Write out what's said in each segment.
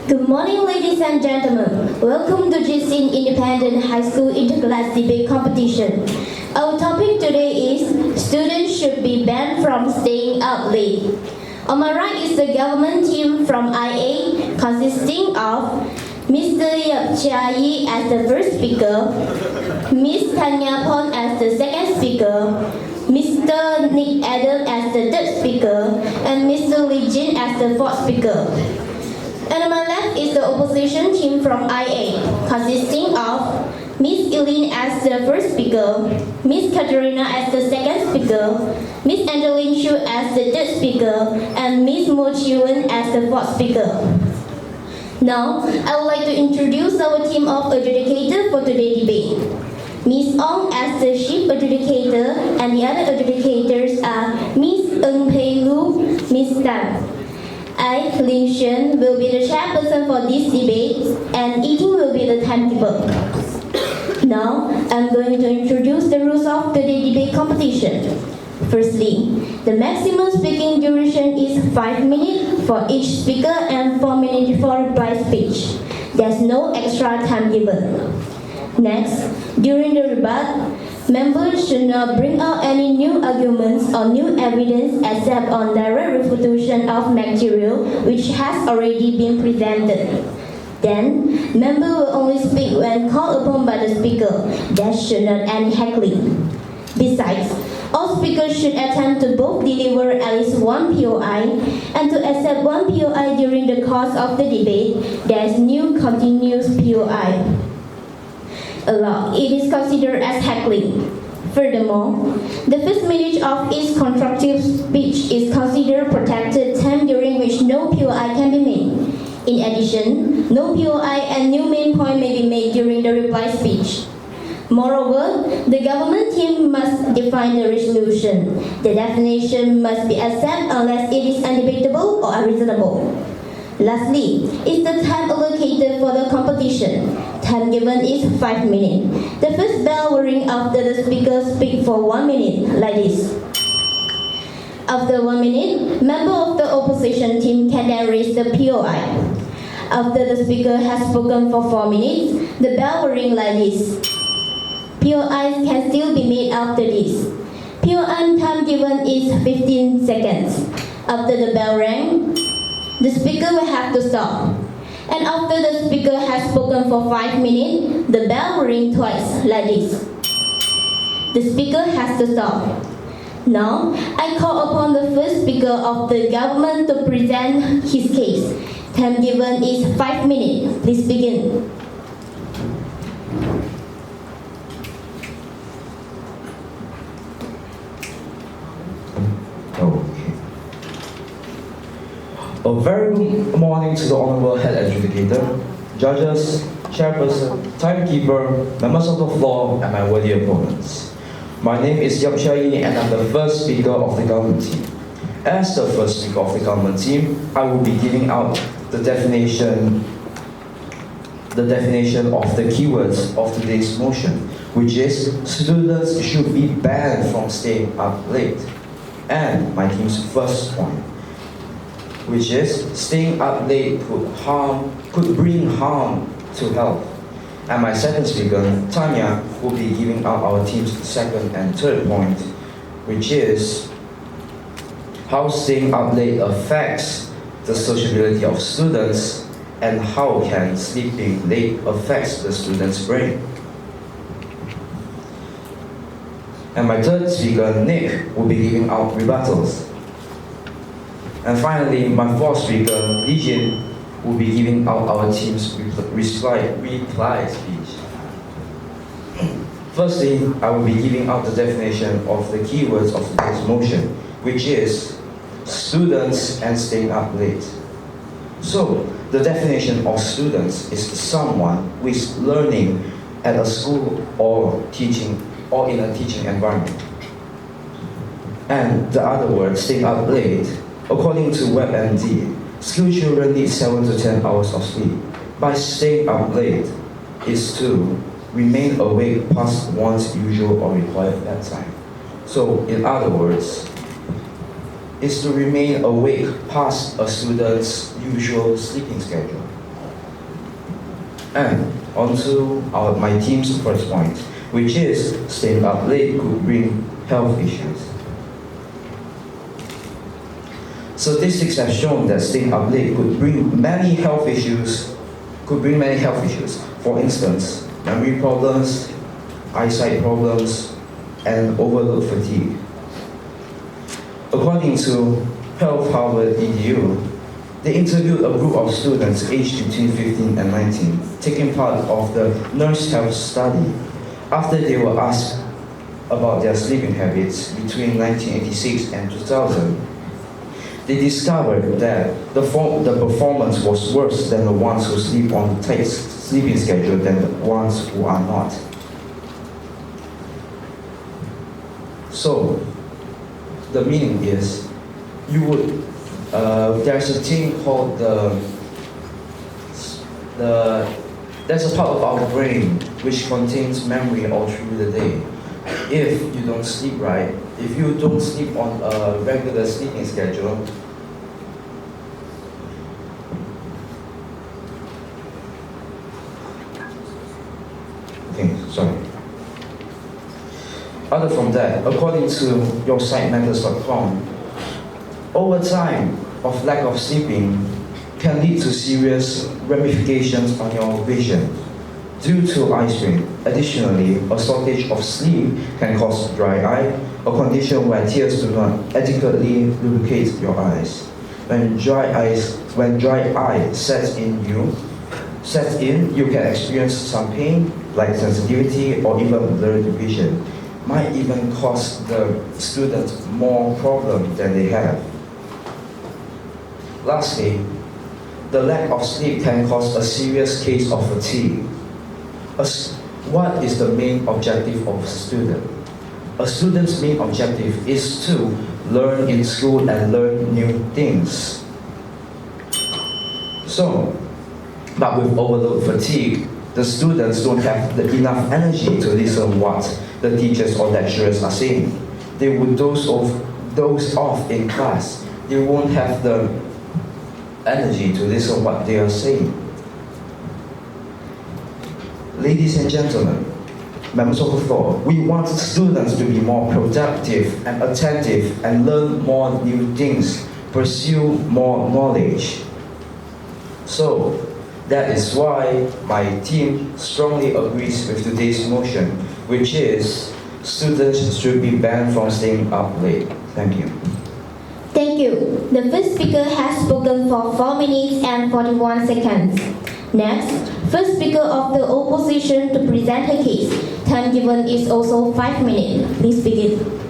Good morning, ladies and gentlemen. Welcome to GC Independent High School Interclass Debate Competition. Our topic today is students should be banned from staying up late. On my right is the government team from IA, consisting of Mr. Yap Chia Yi as the first speaker, Ms. Tanya Pon as the second speaker, Mr. Nick Adam as the third speaker, and Mr. Lee Jin as the fourth speaker. And on my left is the opposition team from IA, consisting of Ms. Eileen as the first speaker, Ms. Katerina as the second speaker, Ms. Angeline Chu as the third speaker, and Ms. Mo Chi-wen as the fourth speaker. Now, I would like to introduce our team of adjudicators for today's debate. Ms. Ong as the chief adjudicator, and the other adjudicators are Ms. Ng Pei Lu, Ms. Tan. I, Lin Xuan, will be the chairperson for this debate, and Yi Ting will be the timekeeper. Now, I'm going to introduce the rules of today's debate competition. Firstly, the maximum speaking duration is 5 minutes for each speaker and 4 minutes for reply speech. There's no extra time given. Next, during the rebuttal, members should not bring out any new arguments or new evidence except on direct refutation of material which has already been presented. Then, members will only speak when called upon by the speaker. There should not any heckling. Besides, all speakers should attempt to both deliver at least one POI and to accept one POI during the course of the debate. There is no continuous POI. It is considered as heckling. Furthermore, the first minute of each constructive speech is considered protected time during which no POI can be made. In addition, no POI and new main point may be made during the reply speech. Moreover, the government team must define the resolution. The definition must be accepted unless it is undebatable or unreasonable. Lastly, is the time allocated for the competition. Time given is 5 minutes. The first bell will ring after the speaker speaks for 1 minute, like this. After 1 minute, member of the opposition team can then raise the POI. After the speaker has spoken for 4 minutes, the bell will ring like this. POIs can still be made after this. POI time given is 15 seconds. After the bell rang, the speaker will have to stop. And after the speaker has spoken for 5 minutes, the bell will ring twice, like this. The speaker has to stop. Now, I call upon the first speaker of the government to present his case. Time given is 5 minutes. Please begin. A very good morning to the Honorable Head Adjudicator, judges, chairperson, timekeeper, members of the floor, and my worthy opponents. My name is Yap Chia Yi, and I'm the first speaker of the government team. As the first speaker of the government team, I will be giving out the definition of the keywords of today's motion, which is students should be banned from staying up late. And my team's first point, which is staying up late could bring harm to health. And my second speaker, Tanya, will be giving out our team's second and third point, which is how staying up late affects the sociability of students and how can sleeping late affects the student's brain. And my third speaker, Nick, will be giving out rebuttals. And finally, my fourth speaker, Li Jin, will be giving out our team's reply speech. Firstly, I will be giving out the definition of the keywords of today's motion, which is students and staying up late. So, the definition of students is someone who is learning at a school or in a teaching environment. And the other word, staying up late, according to WebMD, school children need 7 to 10 hours of sleep. By staying up late is to remain awake past one's usual or required bedtime. So, in other words, is to remain awake past a student's usual sleeping schedule. And onto my team's first point, which is staying up late could bring health issues. Statistics have shown that staying up late could bring many health issues. For instance, memory problems, eyesight problems, and overload fatigue. According to Health Harvard EDU, they interviewed a group of students aged between 15 and 19, taking part of the Nurse Health Study. After they were asked about their sleeping habits between 1986 and 2000, they discovered that the performance was worse than the ones who sleep on the tight sleeping schedule than the ones who are not. So, the meaning is, there's a thing called there's a part of our brain which contains memory all through the day. If you don't sleep right, if you don't sleep on a regular sleeping schedule, Other from that, according to YourSiteMatters.com, overtime of lack of sleeping can lead to serious ramifications on your vision due to eye strain. Additionally, a shortage of sleep can cause dry eye, a condition where tears do not adequately lubricate your eyes. When dry eye sets in, you can experience some pain, like sensitivity or even blurred vision. Might even cause the student more problem than they have. Lastly, the lack of sleep can cause a serious case of fatigue. What is the main objective of a student? A student's main objective is to learn in school and learn new things. But with overload fatigue, the students don't have enough energy to listen what the teachers or lecturers are saying. They would doze off in class. They won't have the energy to listen what they are saying. Ladies and gentlemen, members of the floor, we want students to be more productive and attentive and learn more new things, pursue more knowledge. So, that is why my team strongly agrees with today's motion, which is students should be banned from staying up late. Thank you. Thank you. The first speaker has spoken for 4 minutes and 41 seconds. Next, first speaker of the opposition to present her case. Time given is also 5 minutes. Please begin.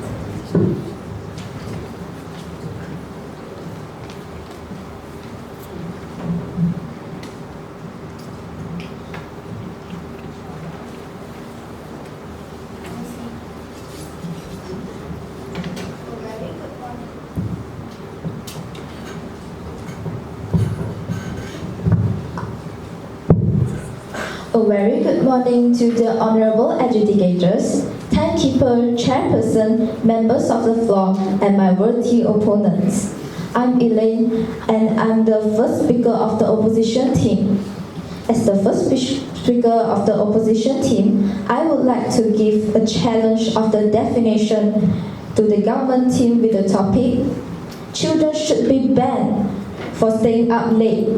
A very good morning to the honorable adjudicators, timekeeper, chairperson, members of the floor, and my worthy opponents. I'm Elaine, and I'm the first speaker of the opposition team. As the first speaker of the opposition team, I would like to give a challenge of the definition to the government team with the topic, children should be banned for staying up late.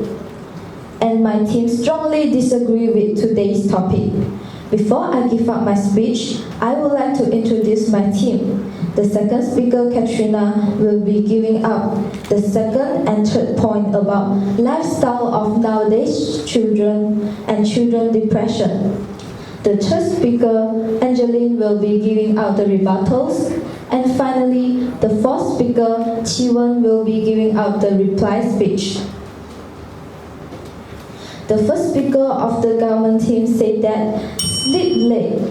And my team strongly disagree with today's topic. Before I give up my speech, I would like to introduce my team. The second speaker, Katrina, will be giving up the second and third point about lifestyle of nowadays children and children depression. The third speaker, Angeline, will be giving out the rebuttals. And finally, the fourth speaker, Chiwon, will be giving out the reply speech. The first speaker of the government team said that sleep late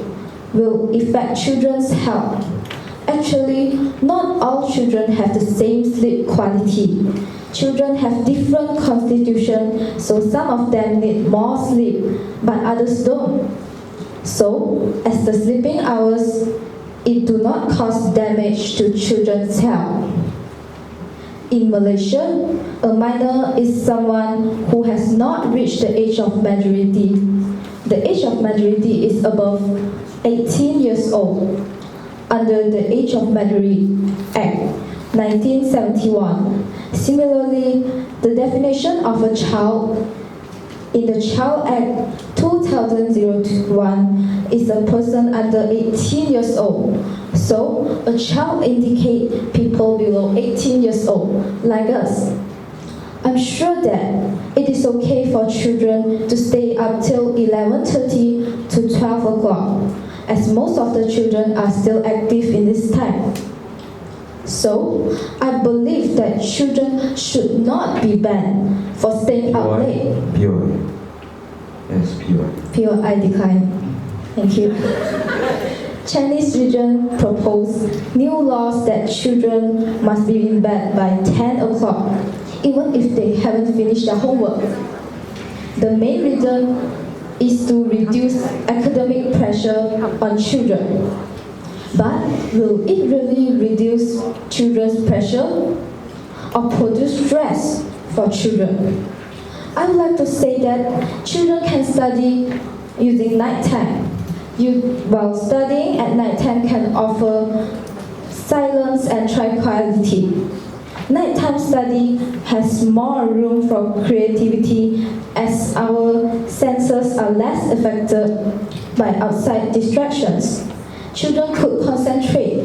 will affect children's health. Actually, not all children have the same sleep quality. Children have different constitution, so some of them need more sleep, but others don't. So, as the sleeping hours, it do not cause damage to children's health. In Malaysia, a minor is someone who has not reached the age of majority. The age of majority is above 18 years old. Under the Age of Majority Act 1971. Similarly, the definition of a child in the Child Act 2001 is a person under 18 years old. So, a child indicates people below 18 years old, like us. I'm sure that it is okay for children to stay up till 11:30 to 12 o'clock, as most of the children are still active in this time. So, I believe that children should not be banned for staying up late. Pure. Yes, pure. Pure, I decline. Thank you. Chinese region proposed new laws that children must be in bed by 10 o'clock, even if they haven't finished their homework. The main reason is to reduce academic pressure on children. But will it really reduce children's pressure or produce stress for children? I would like to say that children can study using nighttime. While studying at nighttime can offer silence and tranquility. Nighttime study has more room for creativity as our senses are less affected by outside distractions. Children could concentrate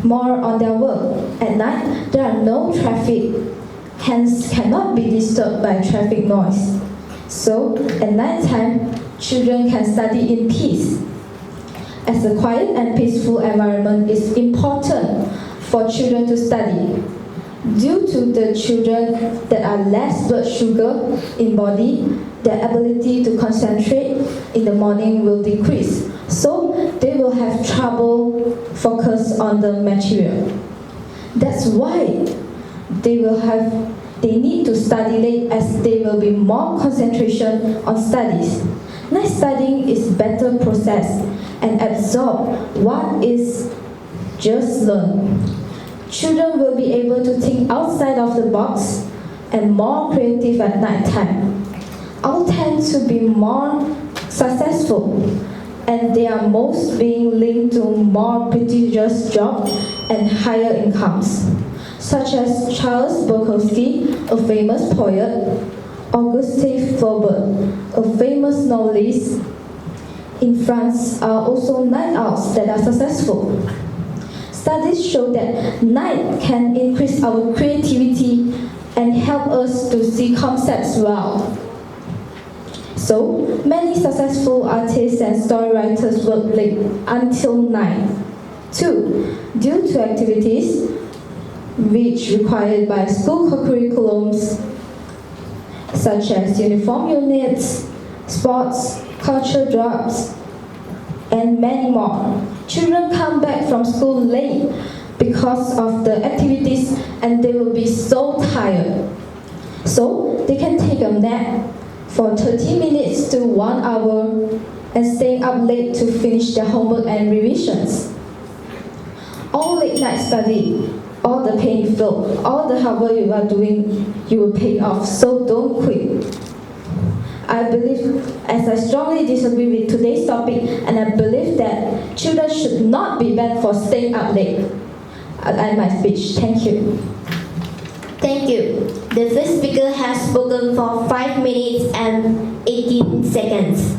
more on their work. At night, there are no traffic, hence cannot be disturbed by traffic noise. So, at night time, children can study in peace. As a quiet and peaceful environment is important for children to study. Due to the children that are less blood sugar in body, their ability to concentrate in the morning will decrease. So they will have trouble focus on the material. That's why they need to study late as there will be more concentration on studies. Night studying is better processed and absorb what is just learned. Children will be able to think outside of the box and more creative at night time. All tend to be more successful and they are most being linked to more prestigious jobs and higher incomes, such as Charles Bukowski, a famous poet, Auguste Flaubert, a famous novelist. In France are also night owls that are successful. Studies show that night can increase our creativity and help us to see concepts well. So, many successful artists and story writers work late until night. 2. Due to activities which required by school curriculums such as uniform units, sports, culture jobs, and many more. Children come back from school late because of the activities and they will be so tired. So they can take a nap for 30 minutes to 1 hour and stay up late to finish their homework and revisions. All late night study, all the pain you feel, all the hard work you are doing, you will pay off, so don't quit. I believe, as I strongly disagree with today's topic, and I believe that children should not be banned for staying up late. I end my speech. Thank you. Thank you. The first speaker has spoken for 5 minutes and 18 seconds.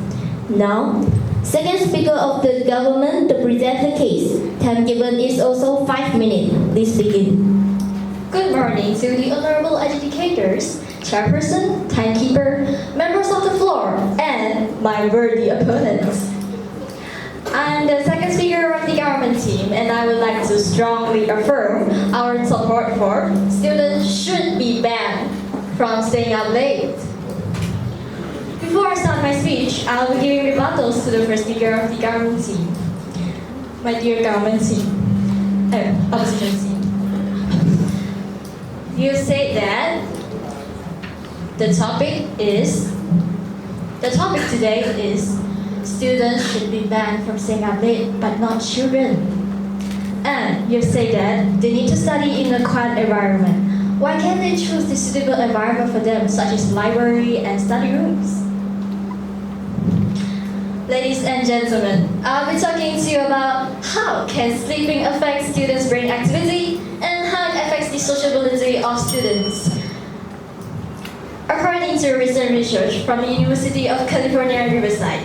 Now, second speaker of the government to present her case. Time given is also 5 minutes. Please begin. Good morning to the honorable educators, chairperson, timekeeper, members of the floor, and my worthy opponents. I'm the second speaker of the government team, and I would like to strongly affirm our support for students should be banned from staying up late. Before I start my speech, I'll be giving rebuttals to the first speaker of the government team. My dear government team, opposition team. You say that the topic today is students should be banned from staying up late, but not children. And you say that they need to study in a quiet environment. Why can't they choose the suitable environment for them, such as library and study rooms? Ladies and gentlemen, I'll be talking to you about how can sleeping affect students' brain activity and how it affects the sociability of students. According to recent research from the University of California, Riverside,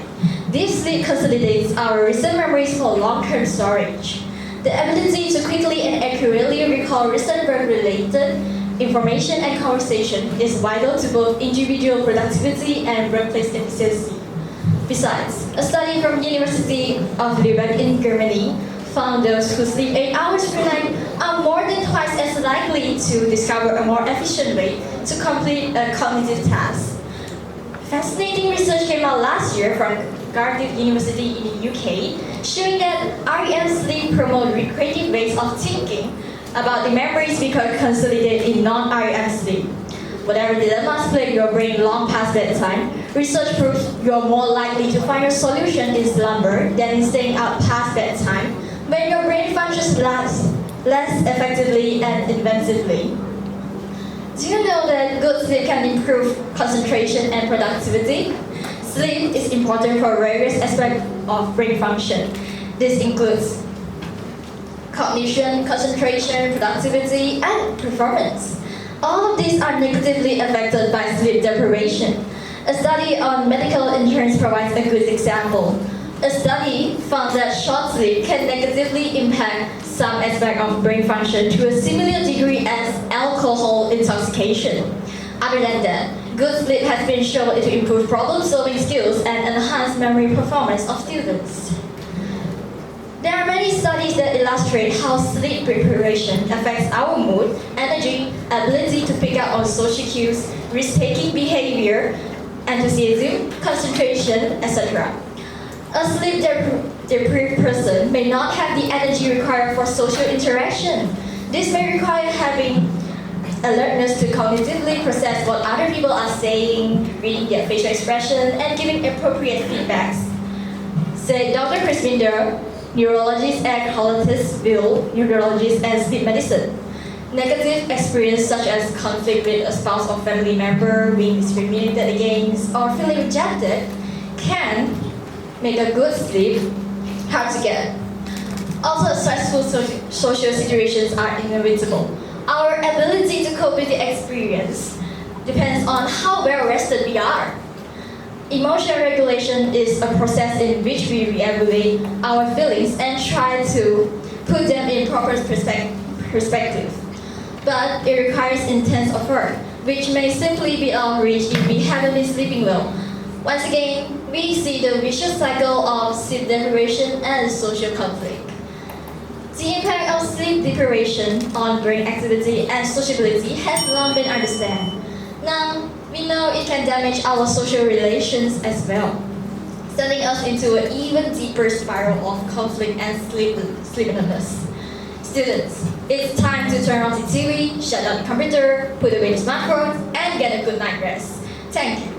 deep sleep consolidates our recent memories for long-term storage. The ability to quickly and accurately recall recent work-related information and conversation is vital to both individual productivity and workplace efficiency. Besides, a study from University of Lübeck in Germany found those who sleep 8 hours per night are more than twice as likely to discover a more efficient way to complete a cognitive task. Fascinating research came out last year from Cardiff University in the UK, showing that REM sleep promotes recreative ways of thinking about the memories we could consolidate in non-REM sleep. Whatever dilemmas plague your brain long past bedtime, research proves you're more likely to find your solution in slumber than in staying up past bedtime, when your brain functions less effectively and inventively. Do you know that good sleep can improve concentration and productivity? Sleep is important for various aspects of brain function. This includes cognition, concentration, productivity, and performance. All of these are negatively affected by sleep deprivation. A study on medical insurance provides a good example. A study found that short sleep can negatively impact some aspect of brain function to a similar degree as alcohol intoxication. Other than that, good sleep has been shown to improve problem-solving skills and enhance memory performance of students. There are many studies that illustrate how sleep deprivation affects our mood, energy, ability to pick up on social cues, risk-taking behavior, enthusiasm, concentration, etc. A sleep-deprived person may not have the energy required for social interaction. This may require having alertness to cognitively process what other people are saying, reading their facial expression, and giving appropriate feedbacks. Said Dr. Chris Binder, neurologist at Hollisville Neurologist and Sleep Medicine. Negative experience such as conflict with a spouse or family member, being discriminated against, or feeling rejected can make a good sleep hard to get. Also, stressful social situations are inevitable. Our ability to cope with the experience depends on how well rested we are. Emotional regulation is a process in which we re-evaluate our feelings and try to put them in proper perspective. But it requires intense effort, which may simply be unreached if we haven't been sleeping well. Once again, we see the vicious cycle of sleep deprivation and social conflict. The impact of sleep deprivation on brain activity and sociability has long been understood. Now, we know it can damage our social relations as well, sending us into an even deeper spiral of conflict and sleeplessness. Students, it's time to turn off the TV, shut down the computer, put away the smartphone, and get a good night rest. Thank you.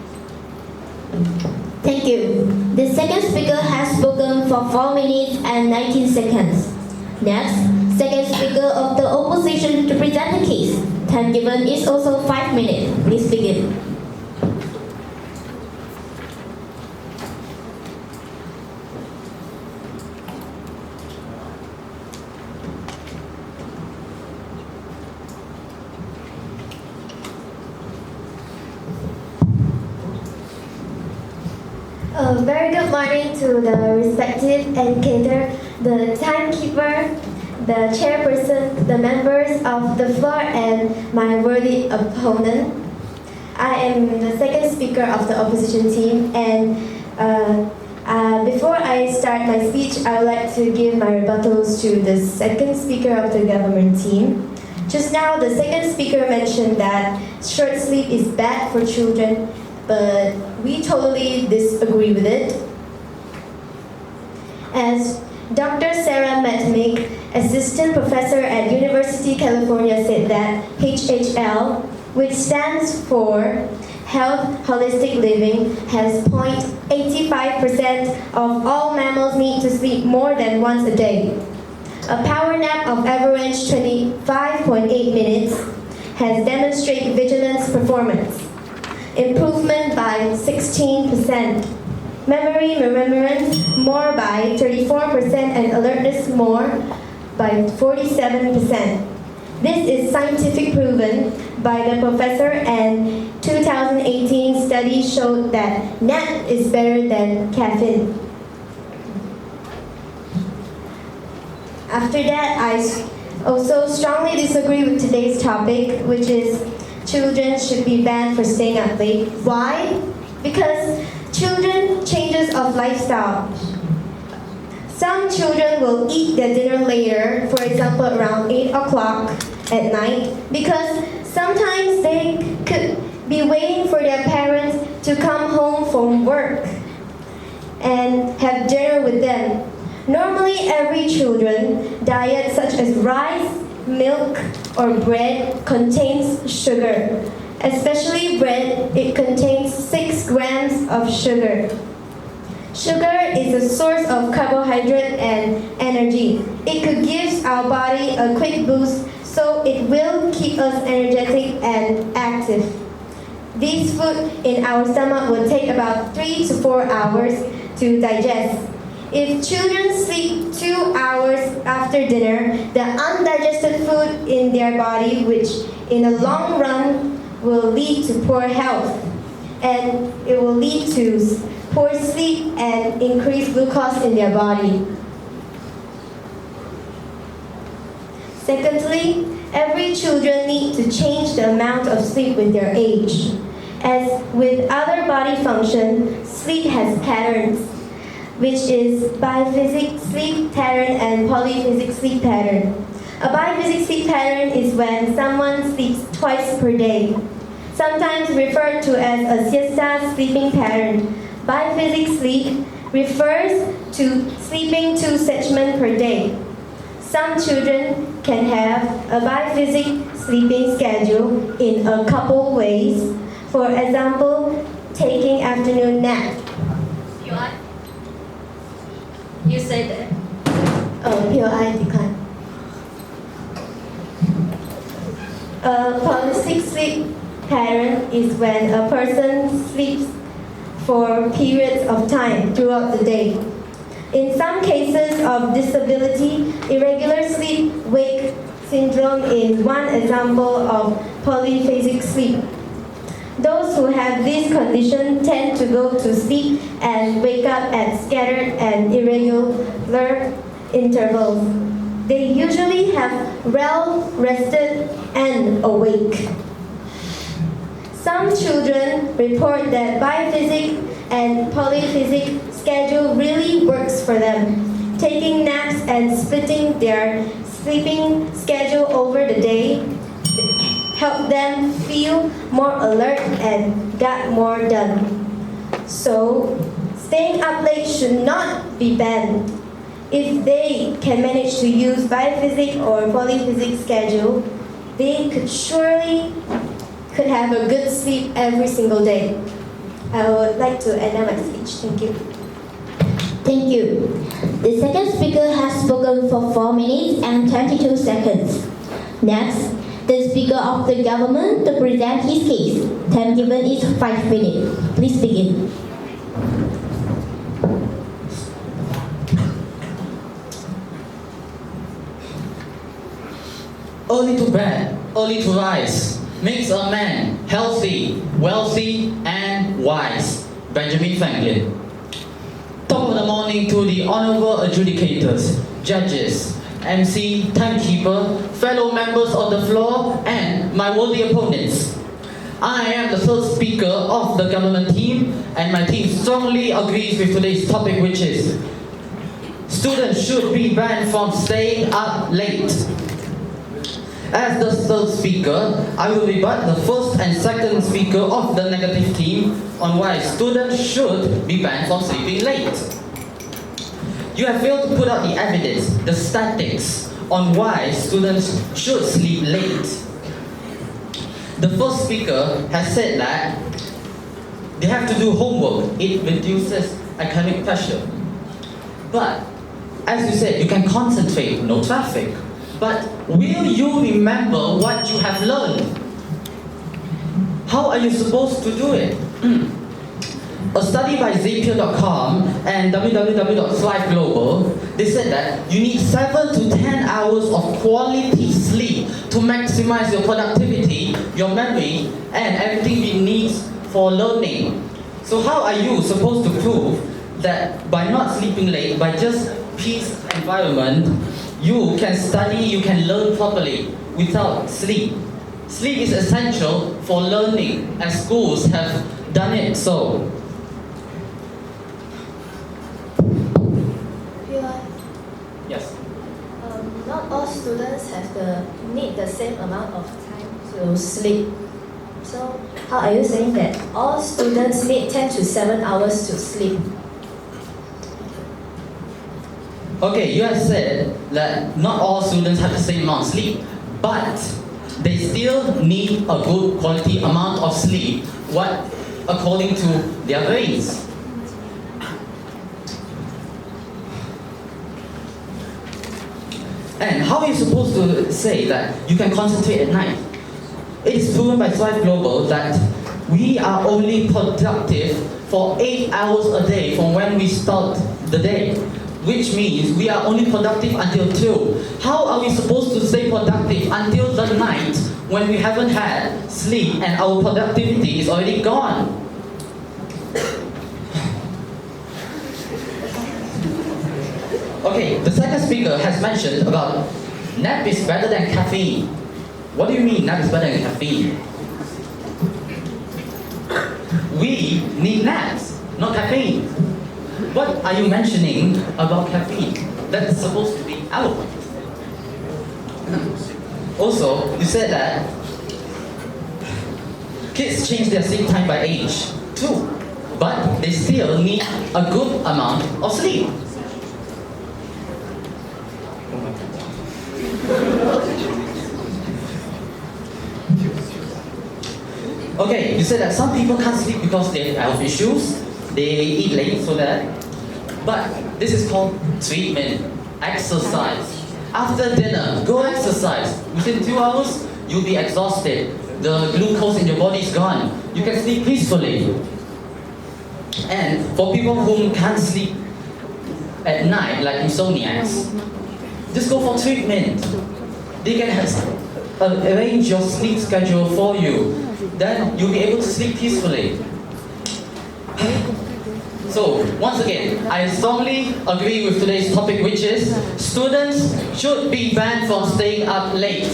Thank you. The second speaker has spoken for 4 minutes and 19 seconds. Next, second speaker of the opposition to present the case. Time given is also 5 minutes. Please begin. A very good morning to the respective educator, the timekeeper, the chairperson, the members of the floor, and my worthy opponent. I am the second speaker of the opposition team, and before I start my speech, I would like to give my rebuttals to the second speaker of the government team. Just now, the second speaker mentioned that short sleep is bad for children, but we totally disagree with it. As Dr. Sarah Metmick, assistant professor at University of California, said that HHL, which stands for Health Holistic Living, has 0.85% of all mammals need to sleep more than once a day. A power nap of average 25.8 minutes has demonstrated vigilance performance, improvement by 16%, memory remembrance more by 34%, and alertness more by 47%. This is scientific proven by the professor, and 2018 study showed that nap is better than caffeine. After that, I also strongly disagree with today's topic, which is children should be banned for staying up late. Why? Because children changes of lifestyle. Some children will eat their dinner later, for example around 8 o'clock at night, because sometimes they could be waiting for their parents to come home from work and have dinner with them. Normally every children's diet such as rice, milk or bread contains sugar. Especially bread, it contains 6 grams of sugar. Sugar is a source of carbohydrate and energy. It could give our body a quick boost, so it will keep us energetic and active. This food in our stomach will take about 3 to 4 hours to digest. If children sleep 2 hours after dinner, the undigested food in their body, which in the long run will lead to poor health, and it will lead to poor sleep and increased glucose in their body. Secondly, every children need to change the amount of sleep with their age. As with other body function, sleep has patterns, which is biphasic sleep pattern and polyphasic sleep pattern. A biphasic sleep pattern is when someone sleeps twice per day, sometimes referred to as a siesta sleeping pattern. Biphasic sleep refers to sleeping 2 segments per day. Some children can have a biphasic sleeping schedule in a couple ways. For example, taking afternoon nap. You say that. Oh, here I decline. A polyphasic sleep pattern is when a person sleeps for periods of time throughout the day. In some cases of disability, irregular sleep-wake syndrome is one example of polyphasic sleep. Those who have this condition tend to go to sleep and wake up at scattered and irregular intervals. They usually have well rested and awake. Some children report that biphasic and polyphasic schedule really works for them. Taking naps and splitting their sleeping schedule over the day help them feel more alert and get more done. So, staying up late should not be banned. If they can manage to use biphasic or polyphasic schedule, they could have a good sleep every single day. I would like to end my speech. Thank you. Thank you. The second speaker has spoken for 4 minutes and 22 seconds. Next, the Speaker of the Government to present his case. Time given is 5 minutes. Please begin. Early to bed, early to rise, makes a man healthy, wealthy, and wise. Benjamin Franklin. Top of the morning to the honorable adjudicators, judges, MC, timekeeper, fellow members on the floor, and my worthy opponents. I am the third speaker of the government team, and my team strongly agrees with today's topic, which is students should be banned from staying up late. As the third speaker, I will rebut the first and second speaker of the negative team on why students should be banned from sleeping late. You have failed to put out the evidence, the statistics, on why students should sleep late. The first speaker has said that they have to do homework. It reduces academic pressure. But, as you said, you can concentrate, no traffic. But will you remember what you have learned? how are you supposed to do it? A study by Zapier.com and www.thriveglobal, they said that you need 7 to 10 hours of quality sleep to maximize your productivity, your memory, and everything you need for learning. So how are you supposed to prove that by not sleeping late, by just peace environment, you can study, you can learn properly without sleep? Sleep is essential for learning, as schools have done it so. Yes. Not all students need the same amount of time to sleep. So how are you saying that all students need 10 to 7 hours to sleep? Okay, you have said that not all students have the same amount of sleep, but they still need a good quality amount of sleep, according to their brains. And how are you supposed to say that you can concentrate at night? It is proven by Thrive Global that we are only productive for 8 hours a day from when we start the day, which means we are only productive until 2. How are we supposed to stay productive until the night when we haven't had sleep and our productivity is already gone? Okay, the second speaker has mentioned about nap is better than caffeine. What do you mean nap is better than caffeine? We need naps, not caffeine. What are you mentioning about caffeine? That's supposed to be eloquent. Also, you said that kids change their sleep time by age too, but they still need a good amount of sleep. Okay, you said that some people can't sleep because they have health issues, they eat late so that, but this is called treatment, exercise. After dinner, go exercise. Within 2 hours, you'll be exhausted. The glucose in your body is gone. You can sleep peacefully. And for people who can't sleep at night, like insomniacs, just go for treatment. They can arrange your sleep schedule for you. Then you'll be able to sleep peacefully. So, once again, I strongly agree with today's topic, which is students should be banned from staying up late.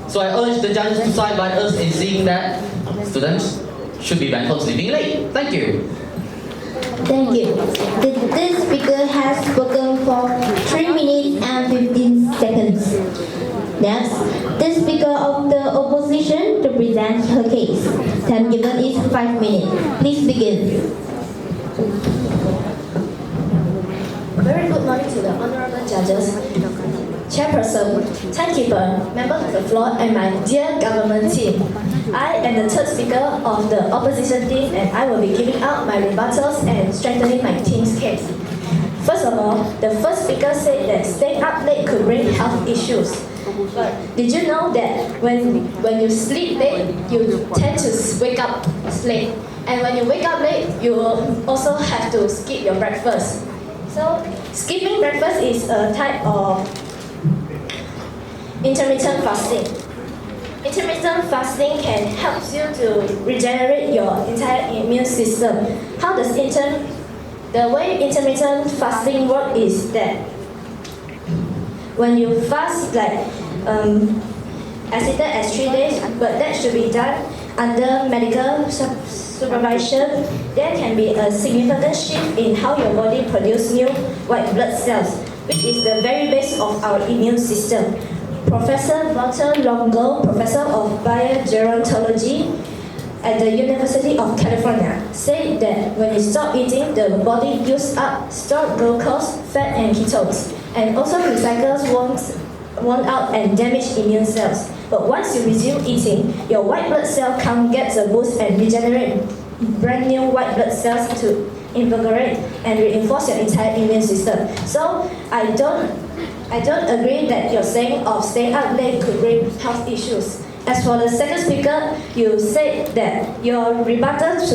So I urge the judges to side by us in seeing that students should be banned from sleeping late. Thank you. Thank you. This speaker has spoken for 3 minutes and 15 seconds. Next, the speaker of the opposition to present her case. Time given is 5 minutes. Please begin. Very good morning to the honorable judges, chairperson, timekeeper, members of the floor, and my dear government team. I am the third speaker of the opposition team, and I will be giving out my rebuttals and strengthening my team's case. First of all, the first speaker said that staying up late could bring health issues. But did you know that when you sleep late, you tend to wake up late? And when you wake up late, you will also have to skip your breakfast. So skipping breakfast is a type of intermittent fasting. Intermittent fasting can help you to regenerate your entire immune system. The way intermittent fasting works is that when you fast as little as 3 days, but that should be done under medical supervision, there can be a significant shift in how your body produces new white blood cells, which is the very base of our immune system. Professor Walter Longo, professor of biogerontology at the University of California, said that when you stop eating, the body uses up stored glucose, fat, and ketones, and also recycles worn out and damaged immune cells. But once you resume eating, your white blood cell count gets a boost and regenerate brand new white blood cells to invigorate and reinforce your entire immune system. So I don't agree that your saying of staying up late could bring health issues. As for the second speaker, you said that your rebuttal to